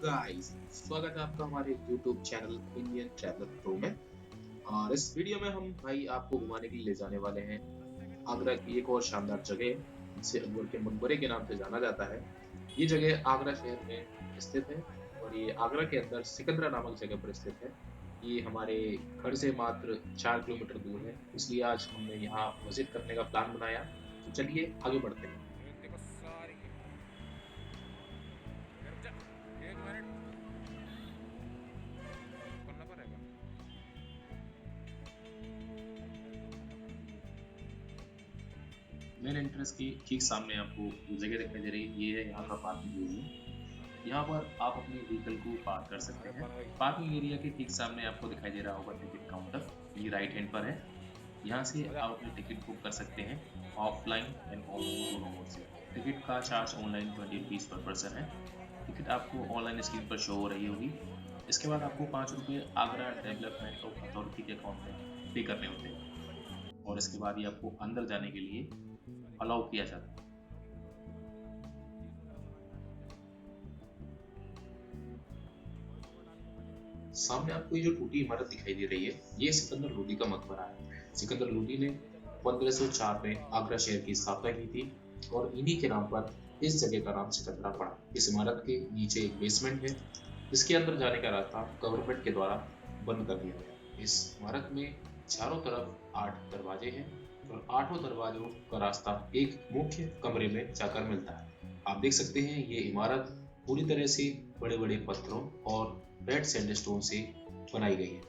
Guys, स्वागत है आपका हमारे YouTube channel Indian traveller pro में। और इस वीडियो में हम भाई आपको घुमाने के लिए ले जाने वाले हैं आगरा की एक और शानदार जगह, जिसे अकबर के मकबरे के नाम से जाना जाता है। ये जगह आगरा शहर में स्थित है और ये आगरा के अंदर सिकंदरा नामक जगह पर स्थित है। ये हमारे घर से मात्र 4 किलोमीटर दूर है, इसलिए आज हमने यहाँ विजिट करने का प्लान बनाया। तो चलिए आगे बढ़ते हैं। देखो सारी रुक जा, 1 मिनट करना पड़ेगा। मेन एंट्रेंस के ठीक सामने आपको जो जगह दिखाई दे रही है, ये है यहाँ का पार्किंग एरिया। यहाँ पर आप अपने व्हीकल को पार्क कर सकते अरे हैं। बन गई। पार्किंग एरिया के ठीक सामने आपको दिखाई दे रहा होगा टिकट काउंटर, ये राइट हैंड पर है। यहाँ से हो जा। आप अपनी टिकट बुक कर सकते हैं, ऑफलाइन एंड ऑनलाइन दोनों मोड से। टिकट का चार्ज ऑनलाइन 20 रुपीज़ पर पर्सन है। टिकट आपको ऑनलाइन स्क्रीन पर शो हो रही होगी। इसके बाद आपको 5 रुपये आगरा डेवलपमेंट ऑफ अथॉरिटी के अकाउंट में पे करने होते हैं और इसके बाद ही आपको अंदर जाने के लिए अलाउ किया जाता है। सामने आपको ये जो टूटी इमारत दिखाई दे रही है, ये सिकंदर लोदी का मकबरा है। सिकंदर लोदी ने 1504 में आगरा शहर की स्थापना की थी और इन्हीं के नाम पर इस जगह का नाम सिकंदरा पड़ा। इस इमारत के नीचे एक बेसमेंट है, इसके अंदर जाने का रास्ता गवर्नमेंट के द्वारा बंद कर दिया गया। इस इमारत में चारों तरफ 8 दरवाजे हैं और आठों दरवाजों का रास्ता एक मुख्य कमरे में जाकर मिलता है। आप देख सकते हैं ये इमारत पूरी तरह से बड़े बड़े पत्थरों और रेड सैंडस्टोन से बनाई गई है।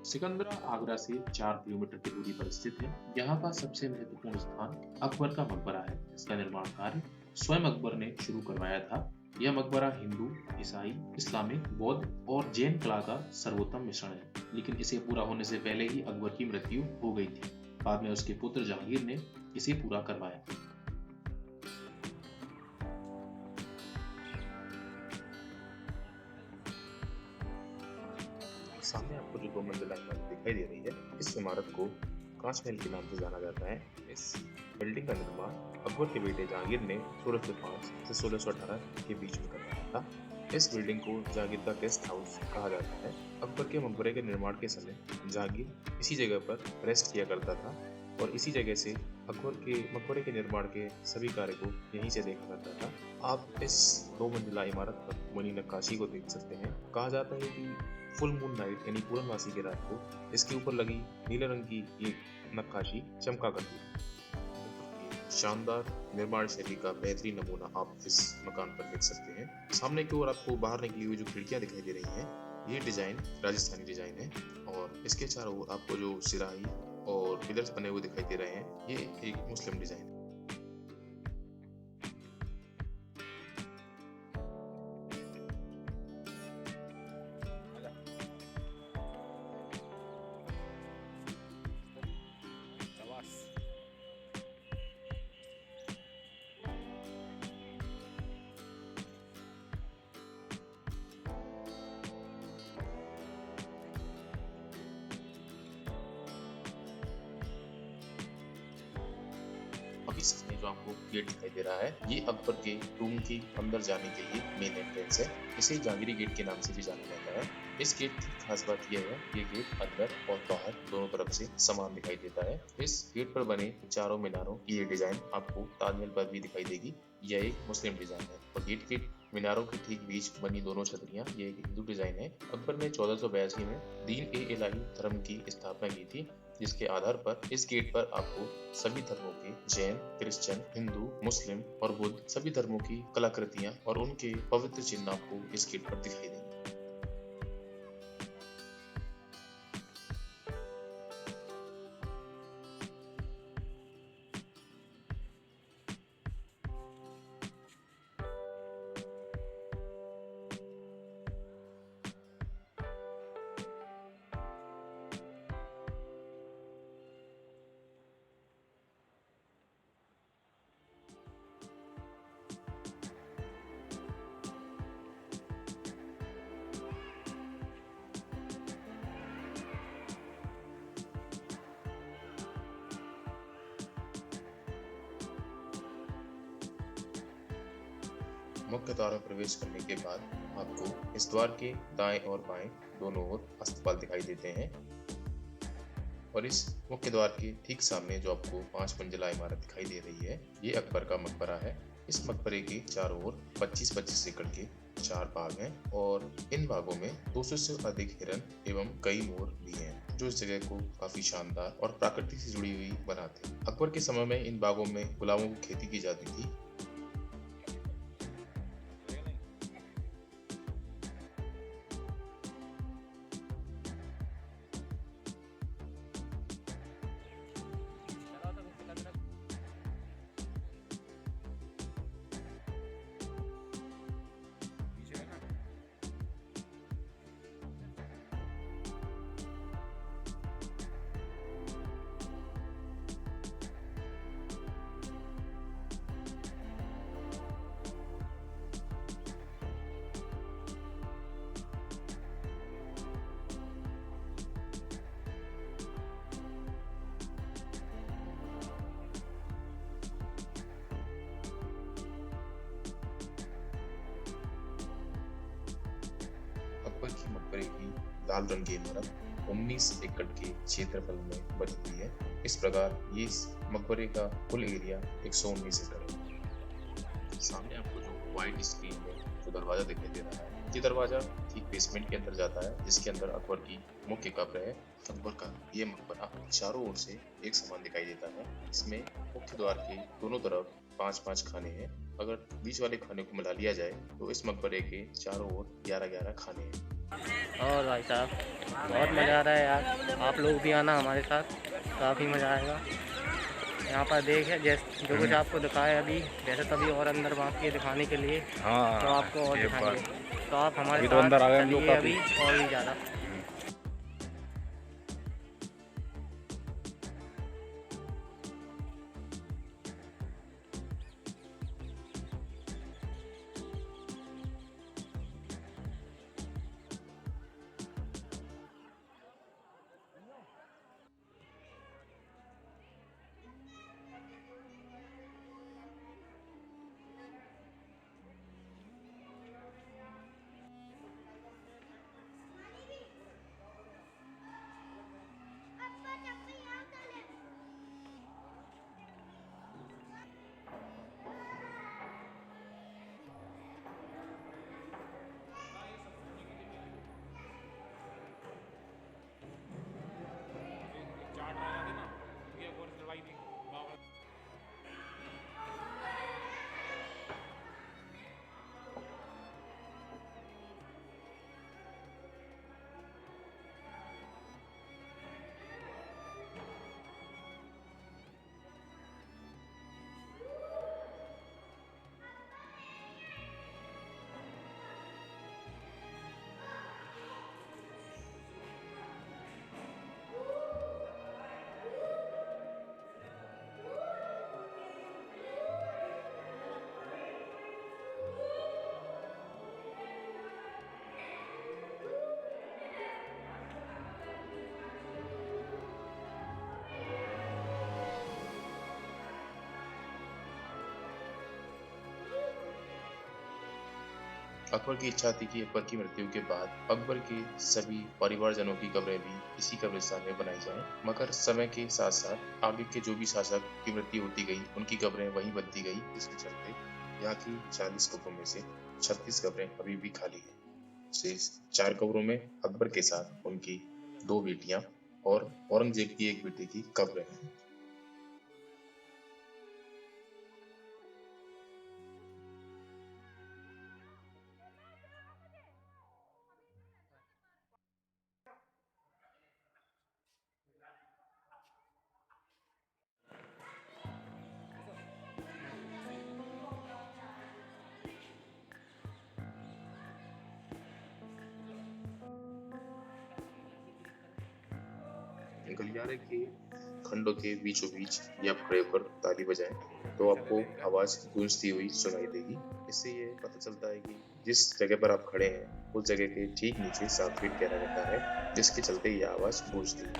सिकंदरा आगरा से 4 किलोमीटर की दूरी पर स्थित है। यहाँ का सबसे महत्वपूर्ण स्थान अकबर का मकबरा है। इसका निर्माण कार्य स्वयं अकबर ने शुरू करवाया था। यह मकबरा हिंदू, ईसाई, इस्लामिक, बौद्ध और जैन कला का सर्वोत्तम मिश्रण है, लेकिन इसे पूरा होने से पहले ही अकबर की मृत्यु हो गई थी। बाद में उसके पुत्र जहांगीर ने इसे पूरा करवाया। सामने आपको जो 2 मंजिला इमारत दिखाई दे रही है, इस इमारत को कांच महल के नाम से जाना जाता है। इस बिल्डिंग का निर्माण अकबर के बेटे जहांगीर ने 1605 से 1618 के बीच में करवाया था। इस बिल्डिंग को जहांगीर का गेस्ट हाउस कहा जाता है। अकबर के मकबरे के निर्माण के समय जहांगीर इसी जगह पर रेस्ट किया करता था और इसी जगह से अकबर के मकबरे के निर्माण के सभी कार्य को यहीं से देखा करता था। आप इस 2 मंजिला इमारत पर बनी नक्काशी को देख सकते हैं। कहा जाता है कि फुल मून नाइट यानी पूर्णमासी की रात को इसके ऊपर लगी नीले रंग की ये नक्काशी चमका करती है। शानदार निर्माण शैली का बेहतरीन नमूना आप इस मकान पर देख सकते हैं। सामने की ओर आपको बाहर निकली हुई जो खिड़कियां दिखाई दे रही हैं, ये डिजाइन राजस्थानी डिजाइन है और इसके चारों ओर आपको जो सिराही और पिलर्स बने हुए दिखाई दे रहे हैं, ये एक मुस्लिम डिजाइन है। आजा। शाबाश। अभी सामने जो आपको गेट दिखाई दे रहा है, ये अकबर के रूम के अंदर जाने के लिए मेन एंट्रेंस है। इसे जहांगीरी गेट के नाम से भी जाना जाता है। इस गेट की खास बात यह है, ये गेट अंदर और बाहर दोनों तरफ से समान दिखाई देता है। इस गेट पर बने चारों मीनारों की ये डिजाइन आपको ताजमहल पर भी दिखाई देगी। यह एक मुस्लिम डिजाइन है और गेट के मीनारों के ठीक बीच बनी दोनों छतरियां ये एक हिंदू डिजाइन है। अकबर ने 1482 में दीन-ए-इलाही धर्म की स्थापना की थी, जिसके आधार पर इस गेट पर आपको सभी धर्मों के जैन, क्रिश्चियन, हिंदू, मुस्लिम और बुद्ध सभी धर्मों की कलाकृतियां और उनके पवित्र चिन्ह आपको इस गेट पर दिखाई देंगे। मुख्य द्वार में प्रवेश करने के बाद आपको इस द्वार के दाएं और बाएं दोनों ओर अस्त्रपाल दिखाई देते हैं और इस मुख्य द्वार के ठीक सामने जो आपको 5 मंजिला इमारत दिखाई दे रही है, ये अकबर का मकबरा है। इस मकबरे के चारों ओर 25-25 एकड़ के 4 भाग हैं और इन भागों में 200 से अधिक हिरन एवं कई मोर भी हैं, जो इस जगह को काफी शानदार और प्रकृति से जुड़ी हुई बनाते हैं। अकबर के समय में इन बागों में गुलाबों की खेती की जाती थी। पीछे है ना। अकबर की मकबरे की लाल रंग की इमारत 19 एकड़ के क्षेत्रफल में बनी हुई है। इस प्रकार ये इस मकबरे का कुल एरिया 119 एकड़ है। सामने आपको जो व्हाइट स्क्रीन में जो दरवाजा दिखाई दे रहा है, ये दरवाजा ठीक बेसमेंट के अंदर जाता है, जिसके अंदर अकबर की मुख्य कब्र है। अकबर का ये मकबरा चारों ओर से एक समान दिखाई देता है। इसमें मुख्य द्वार के दोनों तरफ 5-5 खाने हैं। अगर बीच वाले खाने को मिला लिया जाए तो इस मकबरे के चारों ओर 11-11 खाने हैं। और भाई साहब बहुत मज़ा आ रहा है यार, आप लोग भी आना हमारे साथ, काफ़ी मज़ा आएगा। यहाँ पर देखे जैसे जो कुछ आपको दिखाया अभी, जैसे तभी और अंदर बाकी है दिखाने के लिए, हाँ तो आपको और ये दिखाएंगे। बात। तो आप हमारे अभी तो साथ अंदर आ गए हम लोग चलिए काफी। अभी और भी ज़्यादा। चार्ट लगा देना, ये एक और दवाई दी। अकबर की इच्छा थी कि अकबर की मृत्यु के बाद अकबर के सभी परिवारजनों की कब्रें भी इसी कब्रिस्तान में बनाई जाएं, मगर समय के साथ साथ आगे के जो भी शासक की मृत्यु होती गई, उनकी कब्रें वहीं बनती गई। इसके चलते यहाँ की 40 कब्रों में से 36 कब्रें अभी भी खाली हैं। शेष 4 कब्रों में अकबर के साथ उनकी 2 बेटियां और औरंगजेब की एक बेटी की कब्रें हैं। गलियारे के खंडों के बीचों बीच या आप खड़े होकर ताली बजाएं तो आपको आवाज गूंजती हुई सुनाई देगी। इससे ये पता चलता है कि जिस जगह पर आप खड़े हैं उस जगह के ठीक नीचे 7 फीट गहरा रहता है, जिसके चलते ये आवाज गूंजती है।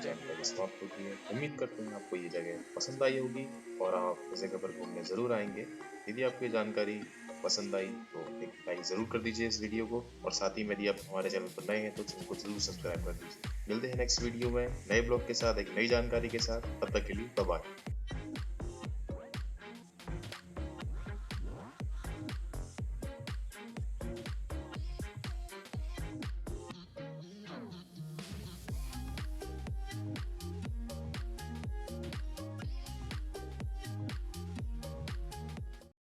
जानकारी समाप्त होती है। उम्मीद करते हैं आपको ये जगह पसंद आई होगी और आप इस जगह पर घूमने जरूर आएंगे। यदि आपको ये जानकारी पसंद आई तो एक लाइक जरूर कर दीजिए इस वीडियो को, और साथ ही में यदि आप हमारे चैनल पर नए हैं तो चैनल को जरूर सब्सक्राइब कर दीजिए। मिलते हैं नेक्स्ट वीडियो में नए ब्लॉग के साथ, एक नई जानकारी के साथ। तब तक के लिए बाय बाय।